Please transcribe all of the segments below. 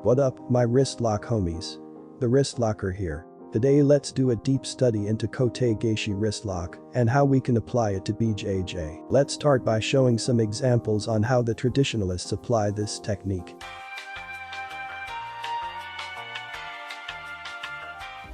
What up, my wrist lock homies? The wrist locker here. Today let's do a deep study into Kotegaeshi wrist lock and how we can apply it to BJJ. Let's start by showing some examples on how the traditionalists apply this technique.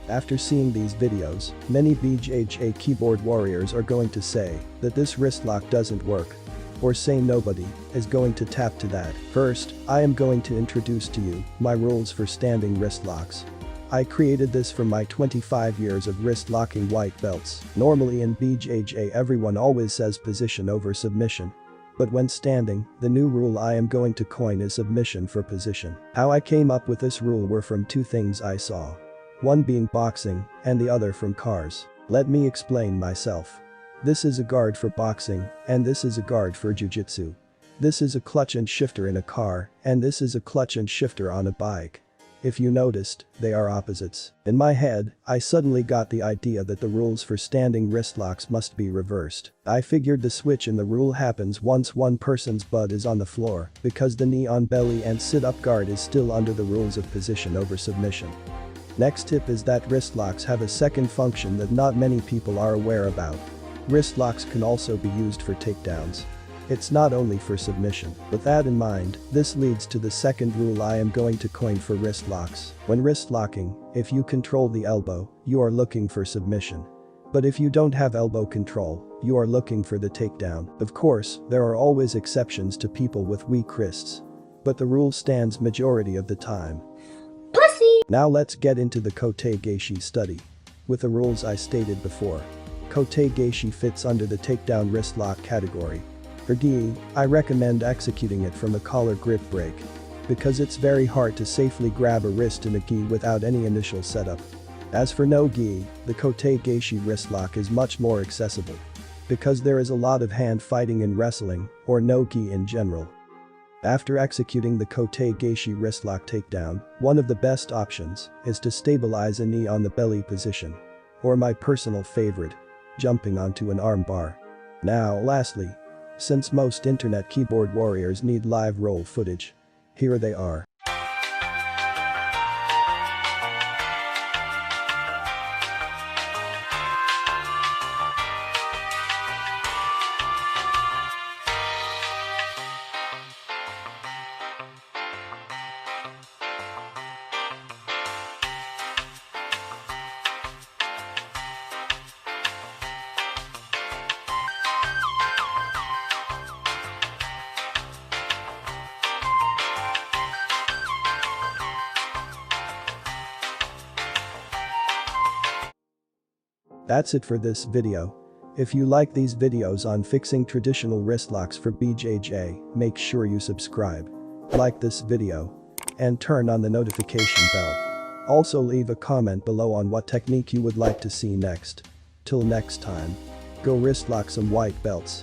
After seeing these videos, many BJJ keyboard warriors are going to say that this wrist lock doesn't work. Or say nobody is going to tap to that. First, I am going to introduce to you my rules for standing wrist locks. I created this from my 25 years of wrist locking white belts. Normally in BJJ everyone always says position over submission. But when standing, the new rule I am going to coin is submission for position. How I came up with this rule were from two things I saw. One being boxing and the other from cars. Let me explain myself. This is a guard for boxing, and this is a guard for Jiu Jitsu. This is a clutch and shifter in a car, and this is a clutch and shifter on a bike. If you noticed, they are opposites. In my head, I suddenly got the idea that the rules for standing wrist locks must be reversed. I figured the switch in the rule happens once one person's butt is on the floor, because the knee on belly and sit-up guard is still under the rules of position over submission. Next tip is that wrist locks have a second function that not many people are aware about. Wrist locks can also be used for takedowns. It's not only for submission. With that in mind, this leads to the second rule I am going to coin for wrist locks. When wrist locking, if you control the elbow, you are looking for submission. But if you don't have elbow control, you are looking for the takedown. Of course, there are always exceptions to people with weak wrists. But the rule stands majority of the time. Pussy! Now let's get into the Kotegaeshi study. With the rules I stated before. Kotegaeshi fits under the takedown wrist lock category. For gi, I recommend executing it from a collar grip break. Because it's very hard to safely grab a wrist in a gi without any initial setup. As for no gi, the Kotegaeshi wrist lock is much more accessible. Because there is a lot of hand fighting in wrestling, or no gi in general. After executing the Kotegaeshi wrist lock takedown, one of the best options is to stabilize a knee on the belly position. Or my personal favorite, jumping onto an arm bar. Now lastly, since most internet keyboard warriors need live roll footage, here they are. That's it for this video. If you like these videos on fixing traditional wrist locks for BJJ, make sure you subscribe, like this video, and turn on the notification bell. Also leave a comment below on what technique you would like to see next. Till next time, go wrist lock some white belts.